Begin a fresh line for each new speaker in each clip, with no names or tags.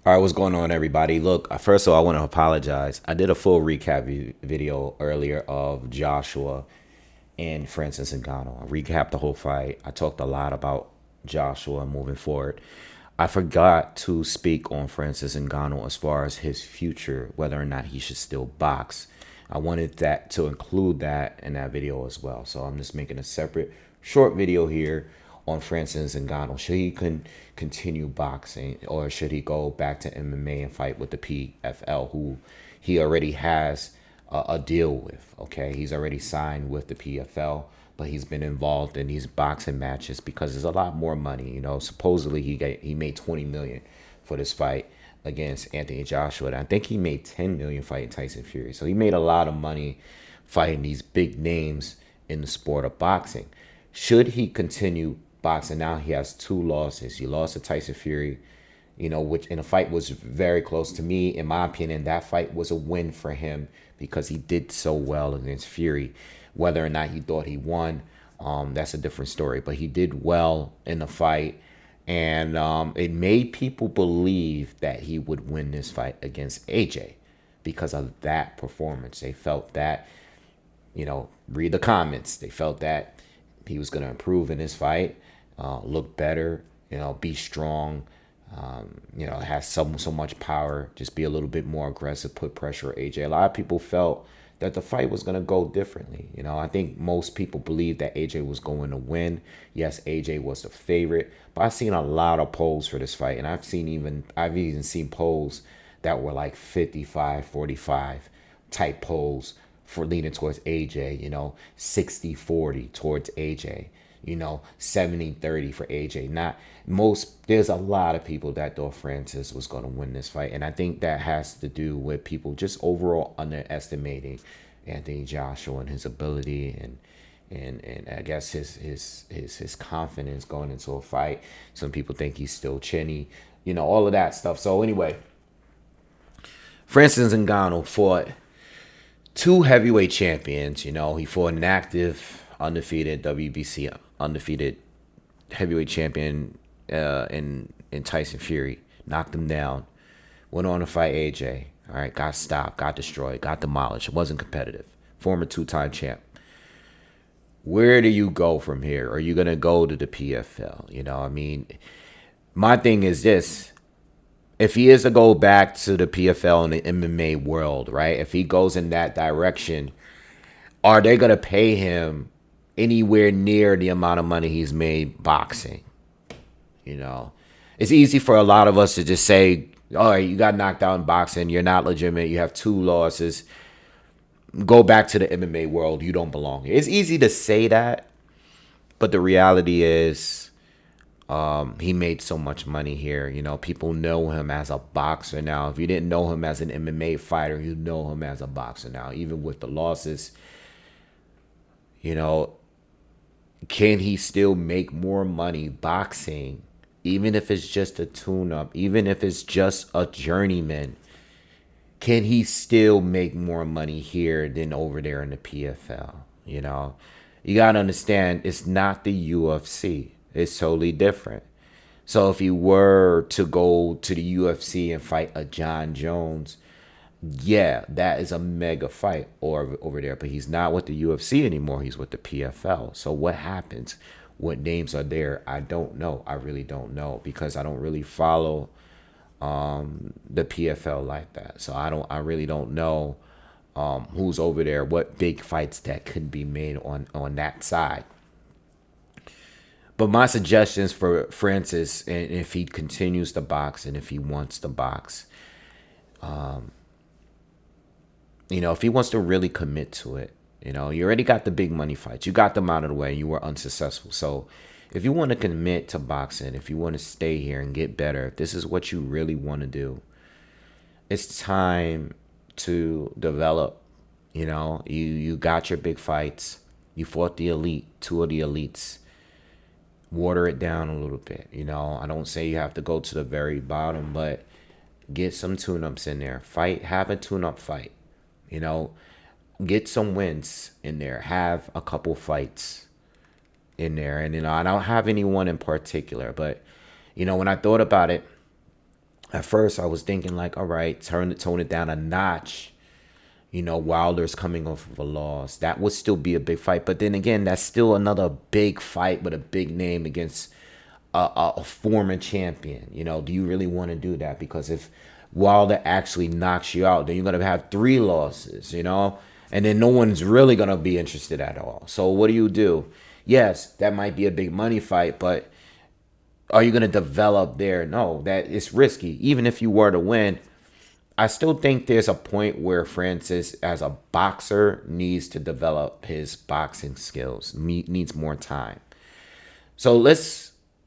All right, what's going on, everybody? Look, first of all, I want to apologize. I did a full recap video earlier of Joshua and Francis Ngannou. I recapped the whole fight. I talked a lot about Joshua moving forward. I forgot to speak on Francis Ngannou as far as his future, whether or not he should still box. I wanted that to include that in that video as well. So I'm just making a separate short video here on Francis Ngannou. Should he continue boxing, or should he go back to MMA and fight with the PFL, who he already has a deal with? Okay, he's already signed with the PFL, but he's been involved in these boxing matches because there's a lot more money. You know, supposedly he made 20 million for this fight against Anthony Joshua. And I think he made 10 million fighting Tyson Fury. So he made a lot of money fighting these big names in the sport of boxing. Should he continue boxing? Now he has two losses. He lost to Tyson Fury, you know, which in a fight was very close to me. In my opinion, that fight was a win for him because he did so well against Fury. Whether or not he thought he won, that's a different story. But he did well in the fight, and it made people believe that he would win this fight against AJ because of that performance. They felt that, you know, read the comments. They felt that he was going to improve in this fight, look better, you know, be strong, you know, has so much power, just be a little bit more aggressive, put pressure on AJ. A lot of people felt that the fight was going to go differently. You know, I think most people believed that AJ was going to win. Yes, AJ was the favorite, but I've seen a lot of polls for this fight, and I've even seen polls that were like 55-45 type polls for leaning towards AJ, you know, 60-40 towards AJ, you know, 70-30 for AJ. Not most, there's a lot of people that thought Francis was going to win this fight. And I think that has to do with people just overall underestimating Anthony Joshua and his ability and I guess his confidence going into a fight. Some people think he's still chinny, you know, all of that stuff. So anyway, Francis Ngannou fought two heavyweight champions. You know, he fought an active, undefeated WBC undefeated heavyweight champion in Tyson Fury. Knocked him down. Went on to fight AJ. All right, got stopped, got destroyed, got demolished. It wasn't competitive. Former two-time champ. Where do you go from here? Are you gonna go to the PFL? You know, I mean, my thing is this: if he is to go back to the PFL in the MMA world, right? If he goes in that direction, are they gonna pay him anywhere near the amount of money he's made boxing? You know, it's easy for a lot of us to just say, all right, you got knocked out in boxing, you're not legitimate, you have two losses, go back to the MMA world, you don't belong here. It's easy to say that, but the reality is he made so much money here. You know, people know him as a boxer now. If you didn't know him as an MMA fighter, you know him as a boxer now. Even with the losses, you know, can he still make more money boxing, even if it's just a tune-up, even if it's just a journeyman? Can he still make more money here than over there in the PFL? You know, you got to understand, it's not the UFC. It's totally different. So if he were to go to the UFC and fight a John Jones, yeah, that is a mega fight over there. But he's not with the UFC anymore. He's with the PFL. So what happens? What names are there? I don't know. I really don't know because I don't really follow the PFL like that. So I really don't know who's over there, what big fights that could be made on that side. But my suggestions for Francis, and if he continues to box and if he wants to box, you know, if he wants to really commit to it, you know, you already got the big money fights. You got them out of the way and you were unsuccessful. So if you want to commit to boxing, if you want to stay here and get better, if this is what you really want to do, it's time to develop. You know, you got your big fights. You fought the elite, two of the elites. Water it down a little bit. You know, I don't say you have to go to the very bottom, but get some tune-ups in there. Fight, have a tune-up fight. You know, get some wins in there. Have a couple fights in there. And, you know, I don't have anyone in particular, but, you know, when I thought about it, At first, I was thinking like, all right, tone it down a notch. Wilder's coming off of a loss. That would still be a big fight. But then again, that's still another big fight with a big name against a former champion. Do you really want to do that? Because if Wilder actually knocks you out, then you're going to have 3 losses, and then no one's really going to be interested at all. So what do? Yes, that might be a big money fight, but are you going to develop there? No, that it's risky. Even if you were to win, I still think there's a point where Francis, as a boxer, needs to develop his boxing skills, needs more time. So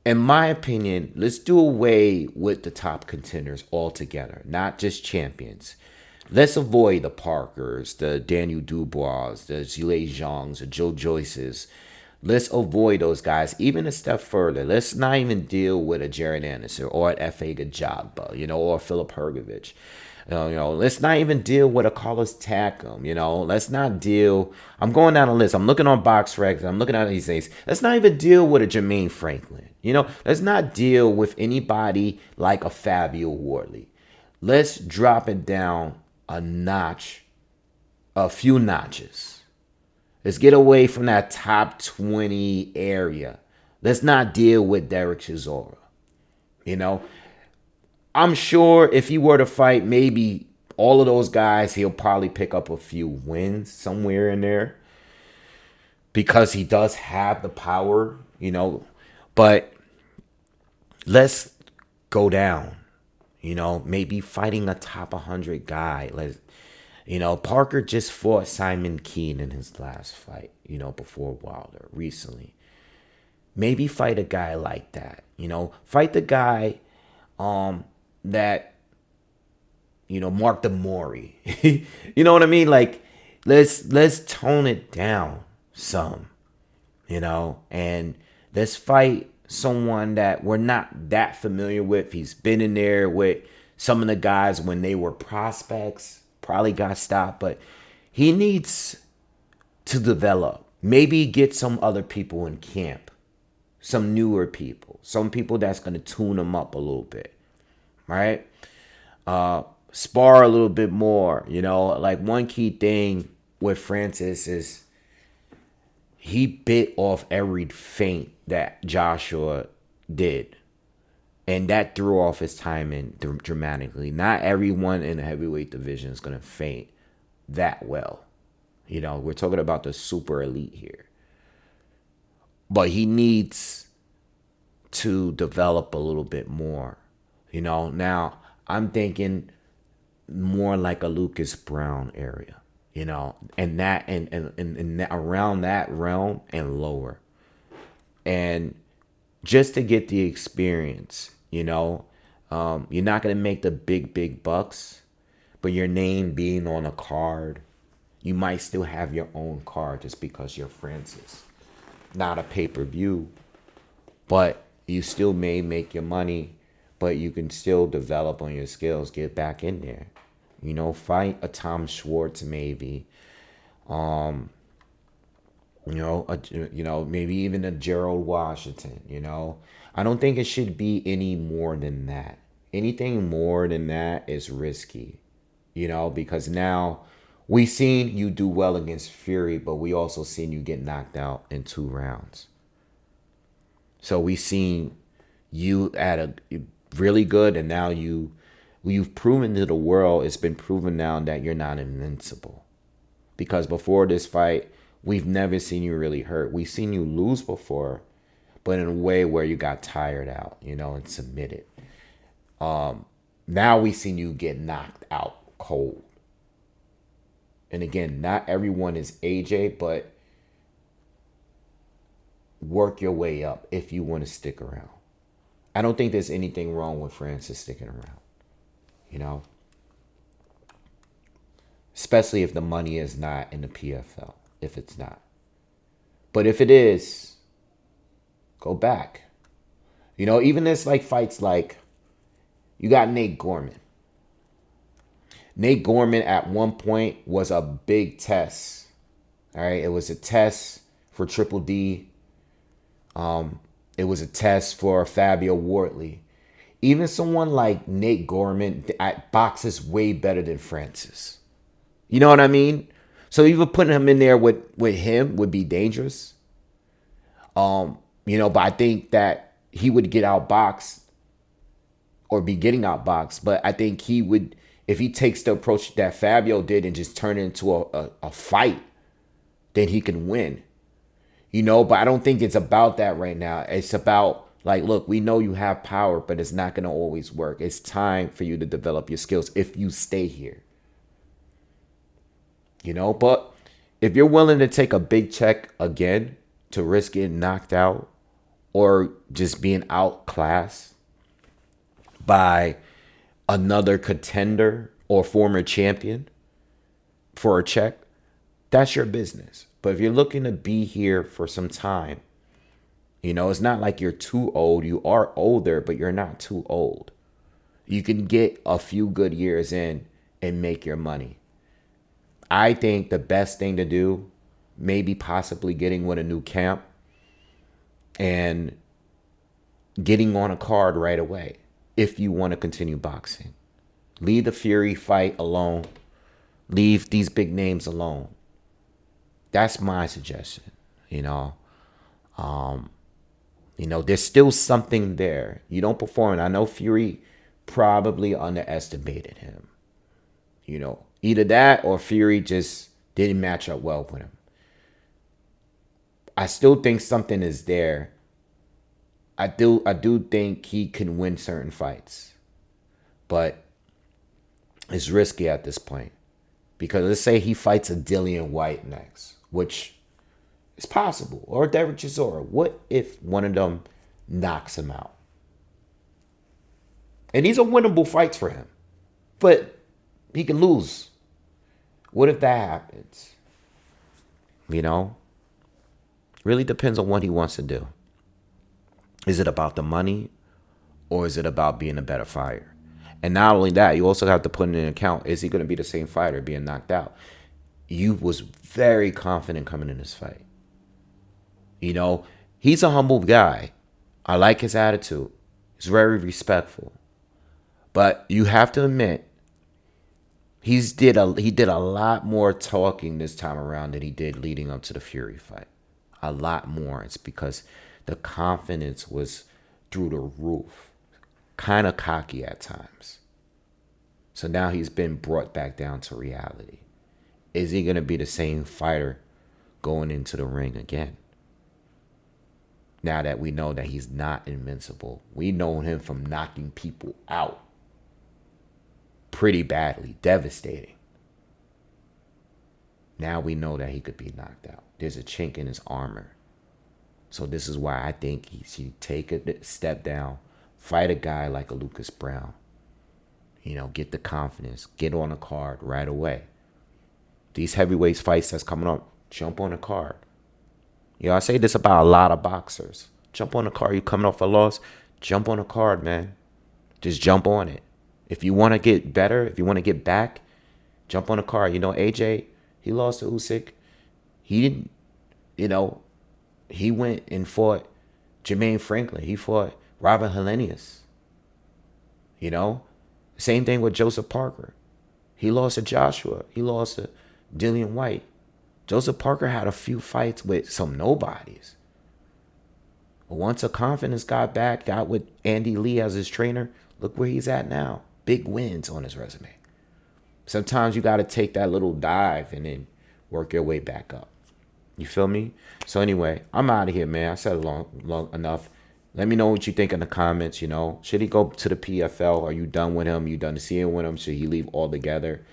in my opinion, let's do away with the top contenders altogether, not just champions. Let's avoid the Parkers, the Daniel Dubois, the Zhilei Zhangs, the Joe Joyces. Let's avoid those guys even a step further. Let's not even deal with a Jared Anderson or an F.A. Gajagba, or Philip Hergovich. Let's not even deal with a Carlos Takam. Let's not deal. I'm going down the list. I'm looking on BoxRec. I'm looking at these things. Let's not even deal with a Jermaine Franklin. Let's not deal with anybody like a Fabio Wardley. Let's drop it down a notch, a few notches. Let's get away from that top 20 area. Let's not deal with Derek Chisora. I'm sure if he were to fight maybe all of those guys, he'll probably pick up a few wins somewhere in there because he does have the power, But let's go down, maybe fighting a top 100 guy. Parker just fought Simon Keane in his last fight, before Wilder recently. Maybe fight a guy like that, fight the guy that, Mark DeMori. You know what I mean? Like, let's tone it down some, and let's fight someone that we're not that familiar with. He's been in there with some of the guys when they were prospects, probably got stopped, but he needs to develop. Maybe get some other people in camp, some newer people, some people that's going to tune him up a little bit, right? Spar a little bit more, like one key thing with Francis is he bit off every feint that Joshua did. And that threw off his timing dramatically. Not everyone in the heavyweight division is going to feint that well. We're talking about the super elite here. But he needs to develop a little bit more. Now I'm thinking more like a Lucas Brown area, and that and around that realm and lower. And just to get the experience, you're not going to make the big bucks, but your name being on a card, you might still have your own card just because you're Francis. Not a pay-per-view, but you still may make your money, but you can still develop on your skills, get back in there. Fight a Tom Schwartz maybe. Maybe even a Gerald Washington, I don't think it should be any more than that. Anything more than that is risky, because now we seen you do well against Fury, but we also seen you get knocked out in 2 rounds. So we seen you at a really good, and now you've proven to the world, it's been proven now that you're not invincible. Because before this fight, we've never seen you really hurt. We've seen you lose before, but in a way where you got tired out, and submitted. Now we've seen you get knocked out cold. And again, not everyone is AJ, but work your way up if you want to stick around. I don't think there's anything wrong with Francis sticking around, especially if the money is not in the PFL, if it's not. But if it is, go back. Even this like fights like, you got Nate Gorman. Nate Gorman at one point was a big test. All right, it was a test for Triple D. It was a test for Fabio Wardley. Even someone like Nate Gorman boxes way better than Francis. You know what I mean? So even putting him in there with him would be dangerous. But I think that he would get outboxed or be getting outboxed. But I think he would, if he takes the approach that Fabio did and just turn it into a fight, then he can win. But I don't think it's about that right now. It's about, like, look, we know you have power, but it's not going to always work. It's time for you to develop your skills if you stay here. But if you're willing to take a big check again to risk getting knocked out or just being outclassed by another contender or former champion for a check, that's your business. But if you're looking to be here for some time, it's not like you're too old. You are older, but you're not too old. You can get a few good years in and make your money. I think the best thing to do, maybe possibly getting with a new camp and getting on a card right away if you want to continue boxing. Leave the Fury fight alone. Leave these big names alone. That's my suggestion. There's still something there. You don't perform. I know Fury probably underestimated him. Either that or Fury just didn't match up well with him. I still think something is there. I do think he can win certain fights. But it's risky at this point. Because let's say he fights a Dillian White next, which is possible. Or Derek Chisora. What if one of them knocks him out? And these are winnable fights for him. But he can lose. What if that happens? Really depends on what he wants to do. Is it about the money or is it about being a better fighter? And not only that, you also have to put in an account, is he going to be the same fighter being knocked out? You was very confident coming in this fight. He's a humble guy. I like his attitude. He's very respectful. But you have to admit, he did a lot more talking this time around than he did leading up to the Fury fight. A lot more. It's because the confidence was through the roof. Kind of cocky at times. So now he's been brought back down to reality. Is he going to be the same fighter going into the ring again? Now that we know that he's not invincible. We know him from knocking people out pretty badly, devastating. Now we know that he could be knocked out. There's a chink in his armor. So this is why I think he should take a step down, fight a guy like a Lucas Brown. Get the confidence, get on a card right away. These heavyweight fights that's coming up, jump on a card. I say this about a lot of boxers. Jump on a card. You coming off a loss, jump on a card, man. Just jump on it. If you want to get better, if you want to get back, jump on a card. AJ, he lost to Usyk. He didn't, he went and fought Jermaine Franklin. He fought Robert Helenius. Same thing with Joseph Parker. He lost to Joshua. He lost to Dillian White. Joseph Parker had a few fights with some nobodies. But once a confidence got back, got with Andy Lee as his trainer, look where he's at now. Big wins on his resume. Sometimes you got to take that little dive and then work your way back up. You feel me? So anyway, I'm out of here, man. I said it long enough. Let me know what you think in the comments, Should he go to the PFL? Are you done with him? You done seeing with him? Should he leave altogether?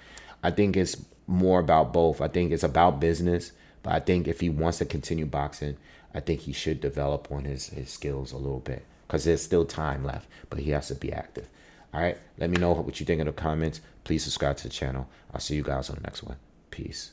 I think it's more about both. I think it's about business. But I think if he wants to continue boxing, I think he should develop on his skills a little bit. Because there's still time left. But he has to be active. All right? Let me know what you think in the comments. Please subscribe to the channel. I'll see you guys on the next one. Peace.